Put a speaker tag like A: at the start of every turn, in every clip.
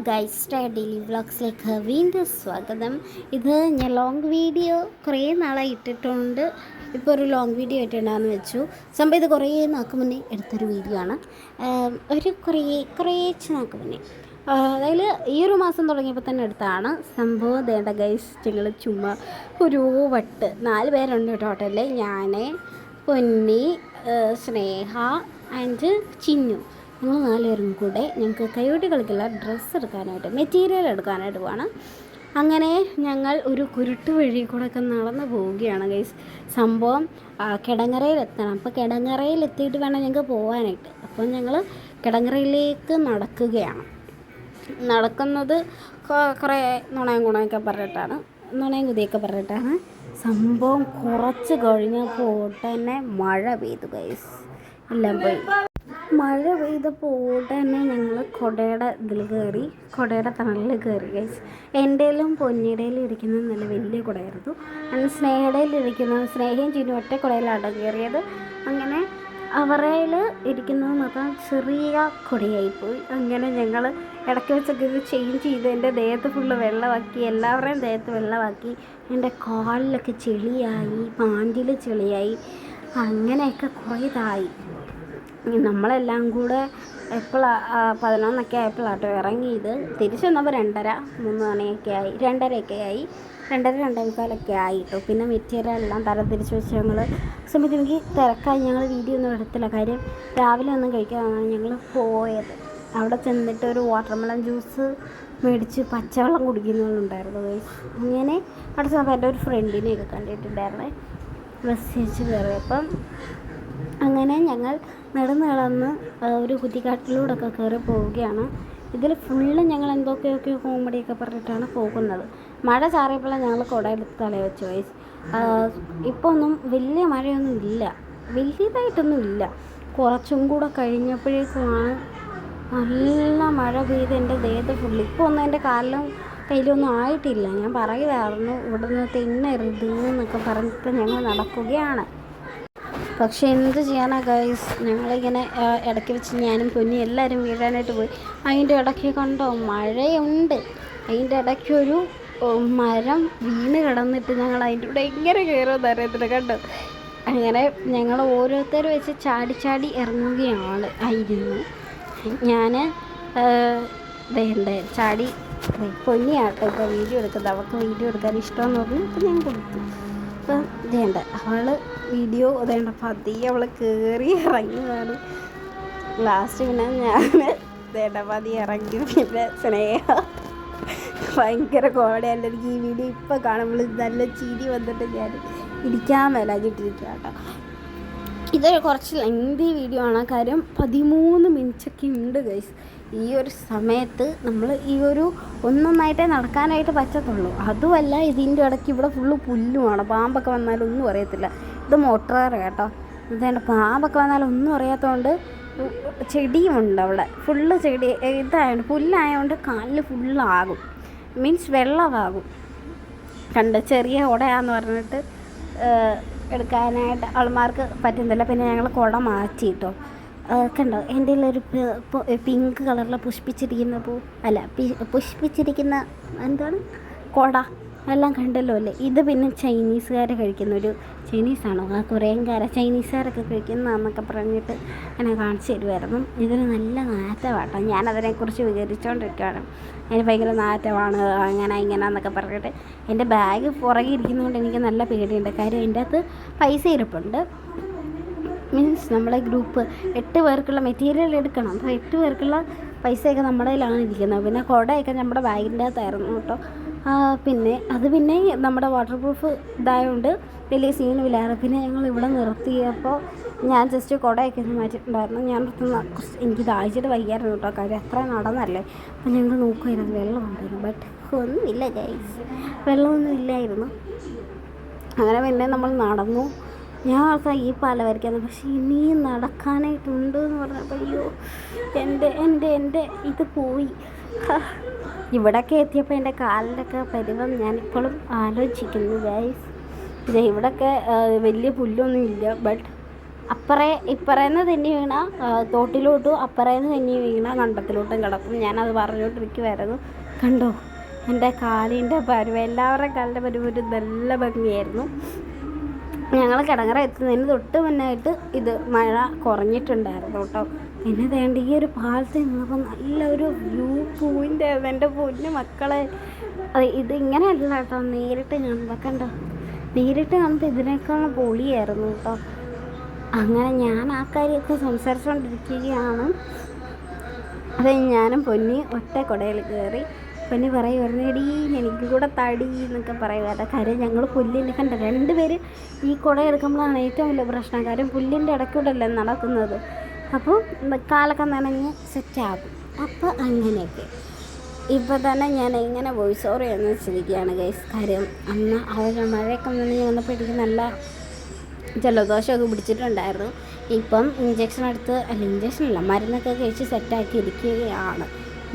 A: Guys daily വ്ളോഗ്സിലേക്ക് വീണ്ടും സ്വാഗതം. ഇത് ഞാൻ ലോങ് വീഡിയോ കുറേ നാളായി ഇട്ടിട്ടുണ്ട്. ഇപ്പോൾ ഒരു ലോങ് വീഡിയോ ഇട്ടിട്ടുണ്ടാകുന്ന വെച്ചു. സംഭവം ഇത് കുറേ നാൾക്ക് മുന്നേ എടുത്തൊരു വീഡിയോ ആണ്. ഒരു കുറേച്ച് നാൾക്ക് മുന്നേ, അതായത് ഈ ഒരു മാസം തുടങ്ങിയപ്പോൾ തന്നെ എടുത്താണ് സംഭവം. വേണ്ട ഗൈസ്, ഞങ്ങൾ ചുമ്മാ ഒരു വട്ട് 4 പേരുണ്ട് ടോട്ടല്. ഞാൻ, പൊന്നി, സ്നേഹ ആൻഡ് ചിന്നു, ഞങ്ങൾ 4 പേരും കൂടെ ഞങ്ങൾക്ക് കൈകൊട്ടി കളിക്കില്ല ഡ്രസ്സ് എടുക്കാനായിട്ട്, മെറ്റീരിയൽ എടുക്കാനായിട്ട് പോകണം. അങ്ങനെ ഞങ്ങൾ ഒരു കുരുട്ട് വഴി കൂടെ ഒക്കെ നടന്ന് പോവുകയാണ് ഗൈസ്. സംഭവം കിടങ്ങറയിലെത്തണം. അപ്പോൾ കിടങ്ങറയിലെത്തിയിട്ട് വേണം ഞങ്ങൾക്ക് പോകാനായിട്ട്. അപ്പം ഞങ്ങൾ കിടങ്ങറയിലേക്ക് നടക്കുകയാണ്. നടക്കുന്നത് കുറേ നുണയും കുണയൊക്കെ പറഞ്ഞിട്ടാണ്, നുണയും കുതിയൊക്കെ പറഞ്ഞിട്ടാണ്. സംഭവം കുറച്ച് കഴിഞ്ഞപ്പോൾ തന്നെ മഴ പെയ്തു ഗൈസ്. എല്ലാം പോയി. മഴ പെയ്തപ്പോൾ തന്നെ ഞങ്ങൾ കുടയുടെ ഇതിൽ കയറി, കുടയുടെ തണലിൽ കയറി ഗൈസ്. എൻ്റെയിലും പൊന്നിയുടെയിലും ഇരിക്കുന്നത് നല്ല വലിയ കുടയായിരുന്നു. അങ്ങനെ സ്നേഹയും ചിന്നും ഒറ്റ കുടയിലാണ് കയറിയത്. അങ്ങനെ അവരയിൽ ഇരിക്കുന്നത് മാത്രം ചെറിയ കുടയായിപ്പോയി. അങ്ങനെ ഞങ്ങൾ ഇടയ്ക്ക് വെച്ചൊക്കെ ഇത് ചേഞ്ച് ചെയ്ത് എൻ്റെ ദേഹത്ത് ഫുള്ള് വെള്ളമാക്കി, എല്ലാവരുടെയും ദേഹത്ത് വെള്ളമാക്കി. എൻ്റെ കാലിലൊക്കെ ചെളിയായി, പാൻറ്റിൽ ചെളിയായി, അങ്ങനെയൊക്കെ കുറേ ഇതായി. നമ്മളെല്ലാം കൂടെ എപ്പോഴാണ് 11 ആയപ്പോഴാട്ടോ ഇറങ്ങിയത്. തിരിച്ചു വന്നപ്പോൾ 2:30-3 മണിയൊക്കെ ആയി, 2:30 ആയി, 2:30-2:45 ആയിട്ടോ. പിന്നെ മെറ്റീരിയലെല്ലാം തിരിച്ച് വെച്ച് ഞങ്ങൾ സമയത്ത് എനിക്ക് തിരക്കായി, ഞങ്ങൾ വീഡിയോ ഒന്നും എടുത്തില്ല. കാര്യം രാവിലെ ഒന്നും കഴിക്കാതാണ് ഞങ്ങൾ പോയത്. അവിടെ ചെന്നിട്ട് ഒരു വാട്ടർമെലൺ ജ്യൂസ് മേടിച്ച് പച്ചവെള്ളം കുടിക്കുന്നവരുണ്ടായിരുന്നു. അങ്ങനെ അവിടെ ചെന്നപ്പോൾ എൻ്റെ ഒരു ഫ്രണ്ടിനെയൊക്കെ കണ്ടിട്ടുണ്ടായിരുന്നേ, മെസ്സേജ് കയറിയപ്പം. അങ്ങനെ ഞങ്ങൾ നടന്ന് ഒരു കുറ്റിക്കാട്ടിലൂടെയൊക്കെ കയറി പോവുകയാണ്. ഇതിൽ ഫുള്ള് ഞങ്ങൾ എന്തൊക്കെയൊക്കെ കോമഡിയൊക്കെ പറഞ്ഞിട്ടാണ് പോകുന്നത്. മഴ ചാറിയപ്പോഴാണ് ഞങ്ങൾ കുടയെടുത്ത് തലയിൽ വെച്ച് വയസ്സ്. ഇപ്പോൾ ഒന്നും വലിയ മഴയൊന്നും ഇല്ല, വലിയതായിട്ടൊന്നും ഇല്ല. കുറച്ചും കൂടെ കഴിഞ്ഞപ്പോഴേക്കുമാണ് നല്ല മഴ പെയ്ത് എൻ്റെ ദേഹത്ത് ഫുള്ള്. ഇപ്പോൾ ഒന്നും എൻ്റെ കാലിലും കയ്യിലൊന്നും ആയിട്ടില്ല. ഞാൻ പറയുമായിരുന്നു ഇവിടെ നിന്ന് തിന്നരുത് എന്നൊക്കെ പറഞ്ഞിട്ട് ഞങ്ങൾ നടക്കുകയാണ്. പക്ഷേ എന്ത് ചെയ്യാനാ ഗൈസ്, ഞങ്ങളിങ്ങനെ ഇടയ്ക്ക് വെച്ച് ഞാനും പൊന്നി എല്ലാവരും വീഴാനായിട്ട് പോയി. അതിൻ്റെ ഇടയ്ക്ക് കണ്ടോ മഴയുണ്ട്, അതിൻ്റെ ഇടയ്ക്കൊരു മരം വീണ് കിടന്നിട്ട് ഞങ്ങൾ അതിൻ്റെ കൂടെ എങ്ങനെ കയറുമെന്ന് അറിയത്തില്ല കണ്ടോ. അങ്ങനെ ഞങ്ങൾ ഓരോരുത്തർ വെച്ച് ചാടി ഇറങ്ങുകയാണ് ആയിരുന്നു. ഞാൻ ചാടി, പൊന്നിയാട്ടോ ഇപ്പോൾ വീഡിയോ എടുക്കുന്നത്. അവൾക്ക് വീഡിയോ എടുക്കാൻ ഇഷ്ടമെന്ന് പറഞ്ഞു. അപ്പോൾ ഞാൻ കൊടുത്തു. അപ്പം അവൾ വീഡിയോ പതിയെ അവൾ കയറി ഇറങ്ങിയതാണ്. ലാസ്റ്റ് പിന്നെ ഞാൻ പതിയെ ഇറങ്ങി. പിന്നെ സ്നേഹ ഭയങ്കര കോമഡിയല്ല. എനിക്ക് ഈ വീഡിയോ ഇപ്പോൾ കാണുമ്പോൾ നല്ല ചിരി വന്നിട്ട് ഞാൻ ഇരിക്കാൻ മേലാക്കിയിട്ടിരിക്കുക കേട്ടോ. ഇതൊരു കുറച്ച് ലെങ്തി വീഡിയോ ആണ്. കാര്യം 13 മിനിറ്റൊക്കെ ഉണ്ട് ഗൈസ്. ഈ ഒരു സമയത്ത് നമ്മൾ ഈ ഒരു ഒന്നൊന്നായിട്ടേ നടക്കാനായിട്ട് പറ്റത്തുള്ളൂ. അതുമല്ല ഇതിൻ്റെ ഇടയ്ക്ക് ഇവിടെ ഫുള്ള് പുല്ലുമാണ്. പാമ്പൊക്കെ വന്നാലൊന്നും അറിയത്തില്ല. ഇത് മോട്ടോർ കേട്ടോ. ഇതേണ്ട പാമ്പൊക്കെ വന്നാലൊന്നും അറിയാത്തതുകൊണ്ട് ചെടിയുമുണ്ട് അവിടെ. ഫുള്ള് ചെടി ഇതായതുകൊണ്ട്, പുല്ലായതുകൊണ്ട് കാലിൽ ഫുള്ളാകും, മീൻസ് വെള്ളമാകും. കണ്ട് ചെറിയ കുടയാന്ന് പറഞ്ഞിട്ട് എടുക്കാനായിട്ട് ആൾമാർക്ക് പറ്റുന്നില്ല. പിന്നെ ഞങ്ങൾ കുട മാറ്റിയിട്ടോ. കണ്ടോ എൻ്റെ ഒരു പിങ്ക് കളറിൽ പുഷ്പിച്ചിരിക്കുന്ന എന്താണ് കുട എല്ലാം കണ്ടല്ലോ അല്ലേ. ഇത് പിന്നെ ചൈനീസുകാർ കഴിക്കുന്ന ഒരു ചൈനീസാണോ കൊറിയൻകാര ചൈനീസുകാരൊക്കെ കഴിക്കുന്നതെന്നൊക്കെ പറഞ്ഞിട്ട് എന്നെ കാണിച്ചു തരുമായിരുന്നു. ഇതിന് നല്ല നാറ്റമാട്ടോ. ഞാനതിനെക്കുറിച്ച് വിചാരിച്ചുകൊണ്ടിരിക്കുകയാണ്. അതിന് ഭയങ്കര നാറ്റമാണ് അങ്ങനെ എന്നൊക്കെ പറഞ്ഞിട്ട്. എൻ്റെ ബാഗ് പുറകെ ഇരിക്കുന്നതുകൊണ്ട് എനിക്ക് നല്ല പേടിയുണ്ട്. കാര്യം എൻ്റെ അകത്ത് പൈസ ഇരിപ്പുണ്ട്. മീൻസ് നമ്മളെ ഗ്രൂപ്പ് 8 പേർക്കുള്ള മെറ്റീരിയൽ എടുക്കണം. അപ്പോൾ 8 പേർക്കുള്ള പൈസയൊക്കെ നമ്മുടെ കയ്യിലാണ് ഇരിക്കുന്നത്. പിന്നെ കുടയൊക്കെ നമ്മുടെ ബാഗിൻ്റെ അകത്തായിരുന്നു കേട്ടോ. പിന്നെ നമ്മുടെ വാട്ടർ പ്രൂഫ് ഇതായതുകൊണ്ട് വലിയ സീനുമില്ലായിരുന്നു. പിന്നെ ഞങ്ങൾ ഇവിടെ നിർത്തിയപ്പോൾ ഞാൻ ജസ്റ്റ് കുടയൊക്കെ മാറ്റിയിട്ടുണ്ടായിരുന്നു. ഞാൻ എനിക്ക് ദാഹിച്ചിട്ട് വയ്യായിരുന്നു കേട്ടോ. കാര്യം അത്ര നടന്നല്ലേ. അപ്പോൾ ഞങ്ങൾ നോക്കുമായിരുന്നു വെള്ളമുണ്ടായിരുന്നു. ബട്ട് ഒന്നുമില്ല ഗൈസ്, വെള്ളമൊന്നും ഇല്ലായിരുന്നു. അങ്ങനെ പിന്നെ നമ്മൾ നടന്നു. ഞാൻ ഓർത്താൽ ഈ പാല വരയ്ക്കാന്ന്, പക്ഷേ ഇനിയും നടക്കാനായിട്ടുണ്ട് എന്ന് പറഞ്ഞപ്പോൾ അയ്യോ എൻ്റെ ഇത് പോയി. ഇവിടെയൊക്കെ എത്തിയപ്പോൾ എൻ്റെ കാലിലൊക്കെ പരുവം ഞാനിപ്പോഴും ആലോചിക്കുന്നു ഗൈസ്. ഇവിടെയൊക്കെ വലിയ പുല്ലൊന്നും ഇല്ല, ബട്ട് ഇപ്പറേന്ന് തെന്നി വീണ തോട്ടിലോട്ടും അപ്പറേന്ന് തെന്നി വീണ കണ്ടത്തിലോട്ടും കിടക്കും. ഞാനത് പറഞ്ഞുകൊണ്ടിരിക്കുമായിരുന്നു. കണ്ടോ എൻ്റെ കാലിൻ്റെ പരുവ്, എല്ലാവരുടെയും കാലിൻ്റെ പരുവ് നല്ല ഭംഗിയായിരുന്നു. ഞങ്ങൾ കിടങ്ങറ എത്തുന്നതിന് തൊട്ട് മുന്നായിട്ട് ഇത് മഴ കുറഞ്ഞിട്ടുണ്ടായിരുന്നു കേട്ടോ. പിന്നെ വേണ്ട ഈ ഒരു പാലത്തിൽ നിന്നപ്പോൾ നല്ലൊരു വ്യൂ പോയിൻ്റ് ആയിരുന്നു എൻ്റെ പൊന്നു മക്കളെ. ഇത് ഇങ്ങനെയല്ല കേട്ടോ, നേരിട്ട് കാണുമ്പോൾ കണ്ടോ, നേരിട്ട് കാണുമ്പോൾ ഇതിനേക്കാളും പൊളിയായിരുന്നു കേട്ടോ. അങ്ങനെ ഞാൻ ആ കാര്യമൊക്കെ സംസാരിച്ചുകൊണ്ടിരിക്കുകയാണ്. അത് ഞാനും പൊന്നി ഒറ്റ കുടയിൽ കയറി. പൊന്നി പറയുമായിരുന്നു, എടീ എനിക്ക് കൂടെ തടി എന്നൊക്കെ പറയുമായിരുന്നു. കാര്യം ഞങ്ങൾ പുല്ലിൻ്റെ കണ്ട 2 പേര് ഈ കുട എടുക്കുമ്പോഴാണ് ഏറ്റവും വലിയ പ്രശ്നം. കാര്യം പുല്ലിൻ്റെ ഇടയ്ക്കൂടല്ലേ നടക്കുന്നത്, അപ്പോൾ കാലൊക്കെ നനഞ്ഞ് സെറ്റാകും. അപ്പോൾ അങ്ങനെയൊക്കെ ഇപ്പോൾ തന്നെ ഞാൻ എങ്ങനെ വോയിസ് ഓവർ എന്ന് വെച്ചിരിക്കുകയാണ് ഗൈസ്. കാര്യം അന്ന് അവർ മഴയൊക്കെ നനഞ്ഞ് വന്നപ്പോഴേക്ക് നല്ല ജലദോഷമൊക്കെ പിടിച്ചിട്ടുണ്ടായിരുന്നു. ഇപ്പം ഇഞ്ചക്ഷനല്ല മരുന്നൊക്കെ കഴിച്ച് സെറ്റാക്കി ഇരിക്കുകയാണ്.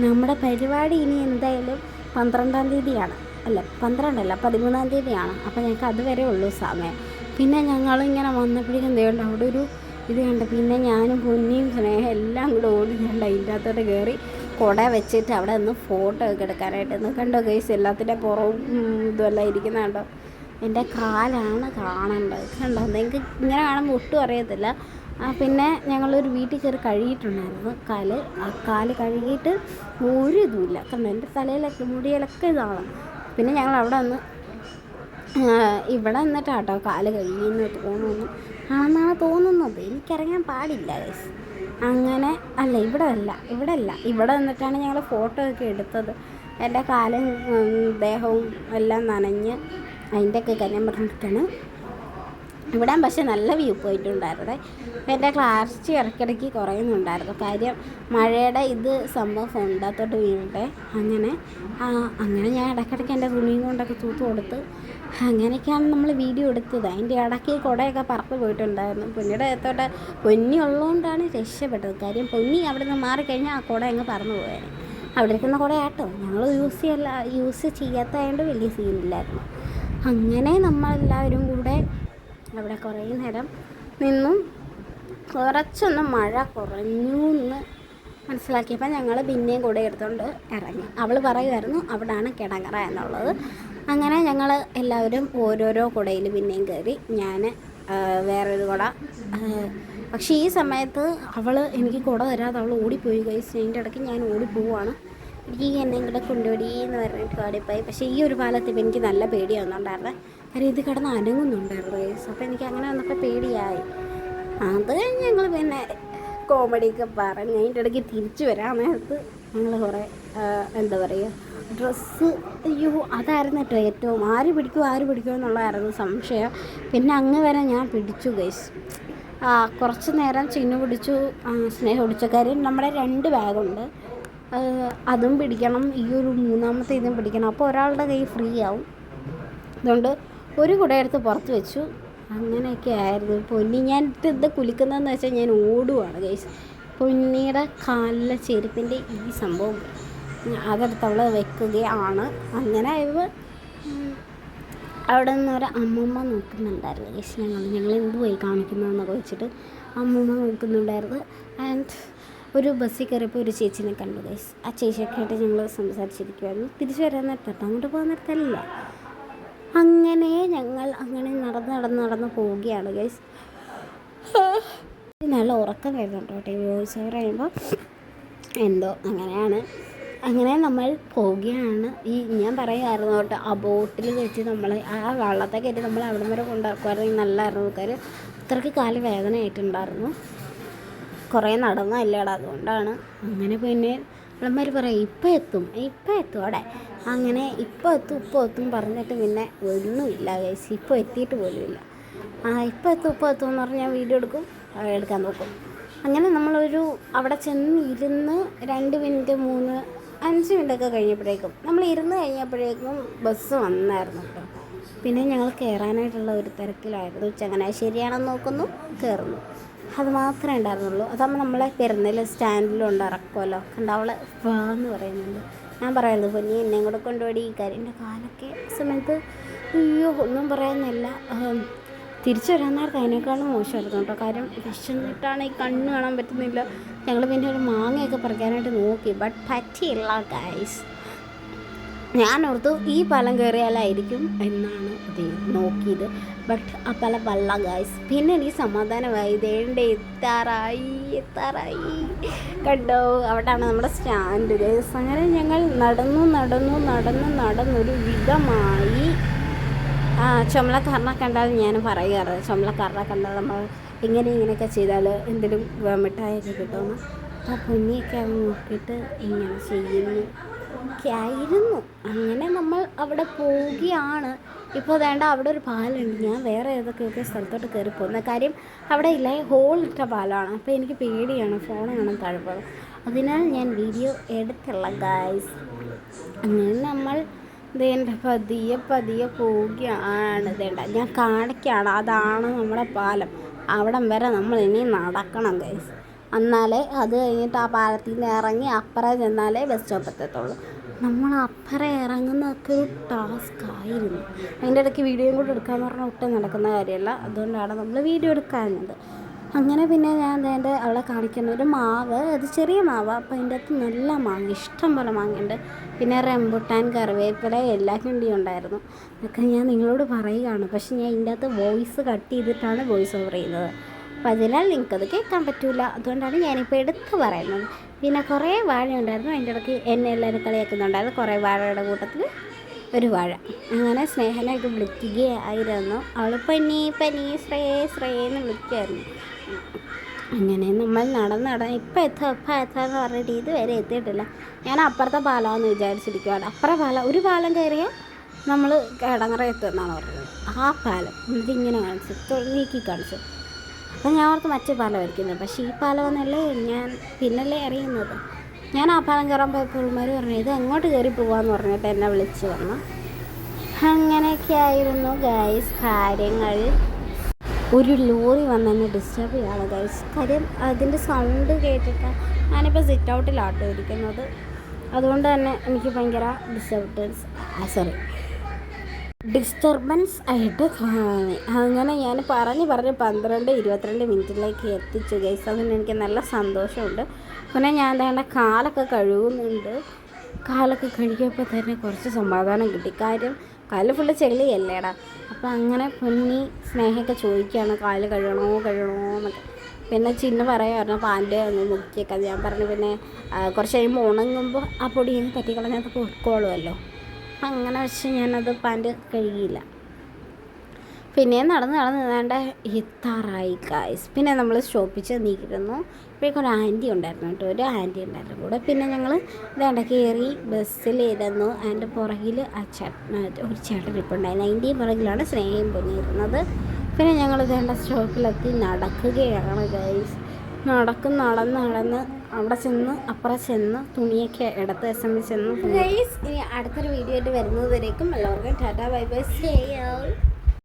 A: നമ്മുടെ പരിപാടി ഇനി എന്തായാലും 12-ാം തീയതിയാണ്, 13-ാം തീയതിയാണ്. അപ്പോൾ ഞങ്ങൾക്ക് അതുവരെ ഉള്ളൂ സമയം. പിന്നെ ഞങ്ങളിങ്ങനെ വന്നപ്പോഴേക്കും എന്തുകൊണ്ട് അവിടെ ഒരു ഇത് കണ്ട്, പിന്നെ ഞാനും പൊന്നിയും സ്നേഹം എല്ലാം കൂടെ ഓടി കണ്ട് അതിൻ്റെ അകത്തോട്ട് കയറി കുട വെച്ചിട്ട് അവിടെ നിന്ന് ഫോട്ടോ ഒക്കെ എടുക്കാനായിട്ട്. കണ്ടോ ഗൈസ്, എല്ലാത്തിൻ്റെ പുറവും ഇതുമെല്ലാം ഇരിക്കുന്ന കണ്ടോ. എൻ്റെ കാലാണ് കാണേണ്ടത് കണ്ടോ, നിങ്ങൾക്ക് ഇങ്ങനെ കാണുമ്പോൾ ഒട്ടും അറിയത്തില്ല. പിന്നെ ഞങ്ങളൊരു വീട്ടിൽ കയറി കഴുകിയിട്ടുണ്ടായിരുന്നു കാല് കഴുകിയിട്ട് ഒരു ഇതുമില്ല കണ്ടോ, എൻ്റെ തലയിലൊക്കെ മുടിയിലൊക്കെ ഇതാണ്. പിന്നെ ഞങ്ങൾ അവിടെ നിന്ന് ഇവിടെ നിന്നിട്ടാട്ടോ കാല് കഴുകിയെന്ന് ആണെന്നാണ് തോന്നുന്നത്. എനിക്കിറങ്ങാൻ പാടില്ല ഗൈസ്. അങ്ങനെ ഇവിടെ നിന്നിട്ടാണ് ഞങ്ങൾ ഫോട്ടോ ഒക്കെ എടുത്തത്. എൻ്റെ കാലും ദേഹവും എല്ലാം നനഞ്ഞ് അതിൻ്റെയൊക്കെ കാര്യം പറഞ്ഞിട്ടാണ് ഇവിടെ. പക്ഷേ നല്ല വ്യൂ പോയിൻ്റ് ഉണ്ടായിരുന്നേ. എൻ്റെ ക്ലാരിറ്റി ഇടയ്ക്കിടയ്ക്ക് കുറയുന്നുണ്ടായിരുന്നു. കാര്യം മഴയുടെ ഇത് സംഭവം ഫോണിനകത്തോട്ട് വീണിട്ടെ. അങ്ങനെ ഞാൻ ഇടയ്ക്കിടയ്ക്ക് എൻ്റെ തുണിയും കൊണ്ടൊക്കെ തൂത്ത് കൊടുത്ത് അങ്ങനെയൊക്കെയാണ് നമ്മൾ വീഡിയോ എടുത്തത്. അതിൻ്റെ ഇടയ്ക്ക് കുടയൊക്കെ പറത്ത് പോയിട്ടുണ്ടായിരുന്നു. പൊന്നിയുടെ അകത്തോട്ട് പൊന്നി ഉള്ളതുകൊണ്ടാണ് രക്ഷപ്പെട്ടത്. കാര്യം പൊന്നി അവിടെ നിന്ന് മാറിക്കഴിഞ്ഞാൽ ആ കുട അങ്ങ് പറന്നു പോയേനെ. അവിടെ ഇരിക്കുന്ന കുടയാട്ടോ, ഞങ്ങൾ യൂസ് ചെയ്യാത്തതായതുകൊണ്ട് വലിയ സീനില്ലായിരുന്നു. അങ്ങനെ നമ്മളെല്ലാവരും കൂടെ അവിടെ കുറേ നേരം നിന്നും കുറച്ചൊന്ന് മഴ കുറഞ്ഞു എന്ന് മനസ്സിലാക്കിയപ്പോൾ ഞങ്ങൾ പിന്നെയും കൂടെ എടുത്തുകൊണ്ട് ഇറങ്ങി. അവൾ പറയുമായിരുന്നു അവിടാണ് കിടങ്ങറ എന്നുള്ളത്. അങ്ങനെ ഞങ്ങൾ എല്ലാവരും ഓരോരോ കുടയിൽ പിന്നെയും കയറി. ഞാൻ വേറൊരു കുട. പക്ഷേ ഈ സമയത്ത് അവൾ എനിക്ക് കുട തരാതെ അവൾ ഓടിപ്പോയി ഗൈസ്. അതിൻ്റെ ഇടയ്ക്ക് ഞാൻ ഓടിപ്പോവാണ്. എനിക്ക് എന്നെയും കൂടെ കൊണ്ടുപോയി എന്ന് പറഞ്ഞിട്ട് ഓടിപ്പോയി. പക്ഷേ ഈ ഒരു പാലത്തിൽ എനിക്ക് നല്ല പേടിയാവുന്നുണ്ടായിരുന്നേ. കാര്യം ഇത് കിടന്ന് അനങ്ങുന്നുണ്ടായിരുന്നു ഗൈസ്. അപ്പോൾ എനിക്ക് അങ്ങനെ വന്നപ്പോൾ പേടിയായി. അത് കഴിഞ്ഞ് ഞങ്ങൾ പിന്നെ കോമഡിയൊക്കെ പറഞ്ഞ് അതിൻ്റെ ഇടയ്ക്ക് തിരിച്ചു വരാൻ നേരത്ത് ഞങ്ങൾ കുറേ എന്താ പറയുക ഡ്രസ്സ്, അയ്യോ അതായിരുന്നു കേട്ടോ ഏറ്റവും ആര് പിടിക്കുമോ എന്നുള്ളതായിരുന്നു സംശയം. പിന്നെ അങ്ങ് വരെ ഞാൻ പിടിച്ചു ഗൈസ്. കുറച്ച് നേരം ചിന്നു പിടിച്ചു, സ്നേഹം പിടിച്ച. കാര്യം നമ്മുടെ 2 ബാഗുണ്ട്, അതും പിടിക്കണം, ഈ ഒരു 3ാമത്തെ ഇതും പിടിക്കണം. അപ്പോൾ ഒരാളുടെ കൈ ഫ്രീ ആവും. അതുകൊണ്ട് ഒരു കുടയെടുത്ത് പുറത്ത് വെച്ചു. അങ്ങനെയൊക്കെ ആയിരുന്നു. പൊന്നി ഞാൻ ഇത് കുലിക്കുന്നതെന്ന് വെച്ചാൽ ഞാൻ ഓടുവാണ് ഗൈസ്. പൊന്നിയുടെ കാലിലെ ചെരുപ്പിൻ്റെ ഈ സംഭവം അതെടുത്ത് അവൾ വെക്കുകയാണ്. അങ്ങനെ അവിടെ നിന്ന് ഒരു അമ്മമ്മ നോക്കുന്നുണ്ടായിരുന്നു ഗൈസ്. ഞങ്ങൾ എന്ത് പോയി കാണിക്കുന്നതെന്നൊക്കെ വെച്ചിട്ട് അമ്മമ്മ നോക്കുന്നുണ്ടായിരുന്നു. ആൻഡ് ഒരു ബസ്സിൽ കയറിയപ്പോൾ ഒരു ചേച്ചിനെ കണ്ടു ഗൈസ്. ആ ചേച്ചിയൊക്കെ ആയിട്ട് ഞങ്ങൾ സംസാരിച്ചിരിക്കുമായിരുന്നു. തിരിച്ചു വരാൻ നേരത്തോട്ട് അങ്ങോട്ട് പോകാൻ നേരത്തല്ല. അങ്ങനെ ഞങ്ങൾ നടന്ന് പോവുകയാണ് ഗൈസ്. നല്ല ഉറക്കം വരുന്നുണ്ടോ വോയിസ് ഓവർ കഴിയുമ്പോൾ എന്തോ അങ്ങനെയാണ്. അങ്ങനെ നമ്മൾ പോവുകയാണ്. ഞാൻ പറയുമായിരുന്നു കേട്ടോ, ആ ബോട്ടിൽ വെച്ച് നമ്മൾ ആ വള്ളത്തെ കയറ്റി നമ്മൾ അവിടെ വരെ കൊണ്ടാക്കുമായിരുന്നെങ്കിൽ നല്ലതായിരുന്നു. കാര്യം അത്രയ്ക്ക് കാല് വേദന ആയിട്ടുണ്ടായിരുന്നു. കുറേ നടന്നല്ലേടാ, അതുകൊണ്ടാണ്. അങ്ങനെ പിന്നെ പിള്ളമാർ പറയും ഇപ്പം എത്തും അവിടെ. അങ്ങനെ ഇപ്പം എത്തും പറഞ്ഞിട്ട് പിന്നെ ഒന്നുമില്ല ഗൈസ്. ഇപ്പോൾ എത്തിയിട്ട് പോലുമില്ല. ഇപ്പം എത്തും എന്ന് പറഞ്ഞ് ഞാൻ വീഡിയോ എടുക്കാൻ നോക്കും. അങ്ങനെ നമ്മളൊരു അവിടെ ചെന്ന് 2 മിനിറ്റ് 5 മിനിറ്റൊക്കെ കഴിഞ്ഞപ്പോഴേക്കും നമ്മൾ കഴിഞ്ഞപ്പോഴേക്കും ബസ് വന്നായിരുന്നു കേട്ടോ. പിന്നെ ഞങ്ങൾ കയറാനായിട്ടുള്ള ഒരു തിരക്കിലായിരുന്നു. ചങ്ങനാശ്ശേരിയാണെന്ന് നോക്കുന്നു, കയറുന്നു, അത് മാത്രമേ ഉണ്ടായിരുന്നുള്ളൂ. അതാകുമ്പോൾ നമ്മളെ പെരുന്നൽ സ്റ്റാൻഡിലുണ്ട് ഇറക്കുമല്ലോ. കണ്ട അവളെ എന്ന് പറയുന്നുണ്ട്. ഞാൻ പറയുന്നത് പൊന്നി എന്നെയും കൂടെ കൊണ്ടുപോയി. ഈ കാര്യം എൻ്റെ കാലൊക്കെ സമയത്ത് അയ്യോ ഒന്നും പറയാനില്ല. തിരിച്ചു വരാൻ നേരത്തെ അതിനേക്കാളും മോശമായിരുന്നു കേട്ടോ. കാര്യം വിശന്നിട്ടാണ് ഈ കണ്ണ് കാണാൻ പറ്റുന്നില്ല. ഞങ്ങൾ പിന്നെ ഒരു മാങ്ങയൊക്കെ പറിക്കാനായിട്ട് നോക്കി, ബട്ട് പറ്റിയില്ല ഗൈസ്. ഞാൻ ഓർത്തു ഈ പാലം കയറിയാലായിരിക്കും എന്നാണ് ഇത് നോക്കിയത്, ബട്ട് ആ പാലം വല്ല ഗൈസ്. പിന്നെ എനിക്ക് സമാധാനമായി, ദേണ്ടേ എത്താറായി കണ്ടോ, അവിടെയാണ് നമ്മുടെ സ്റ്റാൻഡ് ഗൈസ്. അങ്ങനെ ഞങ്ങൾ നടന്നൊരു വിധമായി. ചുമലക്കാരനെ കണ്ടാൽ ഞാൻ പറയാറ്, ചുമലക്കാരനെ കണ്ടാൽ നമ്മൾ ഇങ്ങനെയൊക്കെ ചെയ്താൽ എന്തെങ്കിലും മിഠായിയൊക്കെ കിട്ടുമെന്ന്. അപ്പോൾ പൊന്നിയൊക്കെ അവൻ നോക്കിയിട്ട് ഇങ്ങനെ ചെയ്യുന്നു ഒക്കെ ആയിരുന്നു. അങ്ങനെ നമ്മൾ അവിടെ പോവുകയാണ്. ഇപ്പോൾ വേണ്ട അവിടെ ഒരു പാലുണ്ട്. ഞാൻ വേറെ ഏതൊക്കെയൊക്കെ സ്ഥലത്തോട്ട് കയറി പോകുന്ന കാര്യം അവിടെ ഇല്ല, ഹോളിട്ട പാലമാണ്. അപ്പോൾ എനിക്ക് പേടിയാണ് ഫോൺ കാണാൻ താഴ്പത്, അതിനാൽ ഞാൻ വീഡിയോ എടുത്തുള്ള ഗൈസ്. അങ്ങനെ നമ്മൾ ഇതേണ്ട പതിയെ പോവുകയാണ്. ഇതേണ്ട ഞാൻ കാണിക്കുകയാണ്, അതാണ് നമ്മുടെ പാലം. അവിടം വരെ നമ്മൾ ഇനി നടക്കണം ഗൈസ്. എന്നാലേ അത് കഴിഞ്ഞിട്ട് ആ പാലത്തിൽ നിന്ന് ഇറങ്ങി അപ്പുറം ചെന്നാലേ ബസ് സ്റ്റോപ്പ് എത്തത്തുള്ളൂ. നമ്മൾ അപ്പുറം ഇറങ്ങുന്നതൊക്കെ ഒരു ടാസ്ക് ആയിരുന്നു. അതിൻ്റെ ഇടയ്ക്ക് വീഡിയോയും കൂടെ എടുക്കാമെന്ന് പറഞ്ഞാൽ ഒട്ടും നടക്കുന്ന കാര്യമല്ല, അതുകൊണ്ടാണ് നമ്മൾ വീഡിയോ എടുക്കാഞ്ഞത്. അങ്ങനെ പിന്നെ ഞാൻ എൻ്റെ അവളെ കാണിക്കുന്ന ഒരു മാവ്, അത് ചെറിയ മാവ്. അപ്പോൾ അതിൻ്റെ അകത്ത് നല്ല മാങ്ങ, ഇഷ്ടം പോലെ മാങ്ങയുണ്ട്. പിന്നെ റംബുട്ടാൻ, കറിവേപ്പില, എല്ലാ കിണ്ടിയും ഉണ്ടായിരുന്നു. അതൊക്കെ ഞാൻ നിങ്ങളോട് പറയുകയാണ്. പക്ഷേ ഞാൻ ഇതിൻ്റെ അകത്ത് വോയിസ് കട്ട് ചെയ്തിട്ടാണ് വോയിസ് ഓവർ ചെയ്യുന്നത്. അപ്പോൾ അതിനാൽ നിങ്ങൾക്കത് കേൾക്കാൻ പറ്റില്ല, അതുകൊണ്ടാണ് ഞാനിപ്പോൾ എടുത്ത് പറയുന്നത്. പിന്നെ കുറേ വാഴ ഉണ്ടായിരുന്നു. അതിൻ്റെ ഇടയ്ക്ക് എന്നെ എല്ലാവരും കളിയാക്കുന്നുണ്ടായിരുന്നു. കുറേ വാഴയുടെ കൂട്ടത്തിൽ ഒരു വാഴ. അങ്ങനെ സ്നേഹനായിട്ട് വിളിക്കുകയായിരുന്നു. അവൾ പനി ശ്രേയെന്ന് വിളിക്കുമായിരുന്നു. അങ്ങനെ നമ്മൾ നടന്ന് ഇപ്പം എത്താന്ന് പറഞ്ഞിട്ട് ഇതുവരെ എത്തിയിട്ടില്ല. ഞാൻ അപ്പുറത്തെ പാലമാണെന്ന് വിചാരിച്ചിരിക്കുകയാണ്. അപ്പുറം പാലം, ഒരു പാലം കയറിയാൽ നമ്മൾ കിടങ്ങറ എത്തുമെന്നാണ് പറഞ്ഞത്. ആ പാലം ഇതിങ്ങനെ നീക്കി കാണിച്ചു. അപ്പോൾ ഞാൻ ഓർത്ത് മറ്റേ പാലം വരയ്ക്കുന്നത്, പക്ഷേ ഈ പാലം എന്നല്ലേ ഞാൻ പിന്നല്ലേ അറിയുന്നത്. ഞാൻ ആ പാലം കയറാൻ പോയപ്പോൾ ഉള്ളമാർ പറഞ്ഞു ഇത് അങ്ങോട്ട് കയറി പോകാമെന്ന് പറഞ്ഞിട്ട് എന്നെ വിളിച്ച് വന്നു. അങ്ങനെയൊക്കെ ആയിരുന്നു ഗൈസ് കാര്യങ്ങൾ. ഒരു ലോറി വന്നെന്നെ ഡിസ്റ്റർബ് ചെയ്യാണ് ഗൈസ്. കാര്യം അതിൻ്റെ സൗണ്ട് കേട്ടിട്ട് ഞാനിപ്പോൾ സിറ്റ് ഔട്ടിലാട്ടോ ഇരിക്കുന്നത്, അതുകൊണ്ട് തന്നെ എനിക്ക് ഭയങ്കര ഡിസ്റ്റർബൻസ് ആയിട്ട് കാണി. അങ്ങനെ ഞാൻ പറഞ്ഞ് 12-22 മിനിറ്റിലേക്ക് എത്തിച്ചു ഗൈസ്. അതിന് എനിക്ക് നല്ല സന്തോഷമുണ്ട്. പിന്നെ ഞാൻ എൻ്റെ കാലൊക്കെ കഴുകുന്നുണ്ട്. കാലൊക്കെ കഴുകിയപ്പോൾ തന്നെ കുറച്ച് സമാധാനം കിട്ടി. കാര്യം കാല് ഫുള്ള് ചെളിയല്ലേടാ. അപ്പോൾ അങ്ങനെ പൊന്നി സ്നേഹമൊക്കെ ചോദിക്കുകയാണ് കാല് കഴുകണോ എന്നൊക്കെ. പിന്നെ ചിന്നു പറയുമായിരുന്നു പാൻറ്റ് ഒന്ന് മുക്കിയൊക്കെ. ഞാൻ പറഞ്ഞു പിന്നെ കുറച്ച് കഴിയുമ്പോൾ ഉണങ്ങുമ്പോൾ ആ പൊടിയൊന്ന് തട്ടിക്കളഞ്ഞത് പൊക്കോളുമല്ലോ. അങ്ങനെ വെച്ച് ഞാനത് പാൻറ്റ് കഴുകിയില്ല. പിന്നെ നടന്ന് വേണ്ട എത്താറായി ഗൈസ്. പിന്നെ നമ്മൾ സ്റ്റോപ്പിൽ ചെന്നിരുന്നു. ഇപ്പോഴേക്കും ഒരു ആൻറ്റി ഉണ്ടായിരുന്നു കേട്ടോ, ഒരു ആൻറ്റി ഉണ്ടായിരുന്നു കൂടെ. പിന്നെ ഞങ്ങൾ വേണ്ട കയറി ബസ്സിലിരുന്നു. അതിൻ്റെ പുറകിൽ ഒരു ചേട്ടൻ ഇരിപ്പുണ്ടായിരുന്നു. അതിൻ്റെയും പുറകിലാണ് സ്നേഹയും പൊന്നിയിരുന്നത്. പിന്നെ ഞങ്ങൾ വേണ്ട സ്റ്റോപ്പിലെത്തി നടക്കുകയാണ് ഗൈസ്. നടന്ന് അവിടെ ചെന്ന് അപ്പുറം ചെന്ന് തുണിയൊക്കെ എടുത്ത് ചെന്ന് ഗൈസ്. ഇനി അടുത്തൊരു വീഡിയോ ആയിട്ട് വരുന്നതുവരേക്കും എല്ലാവർക്കും ടാറ്റാ ബൈ ബൈ.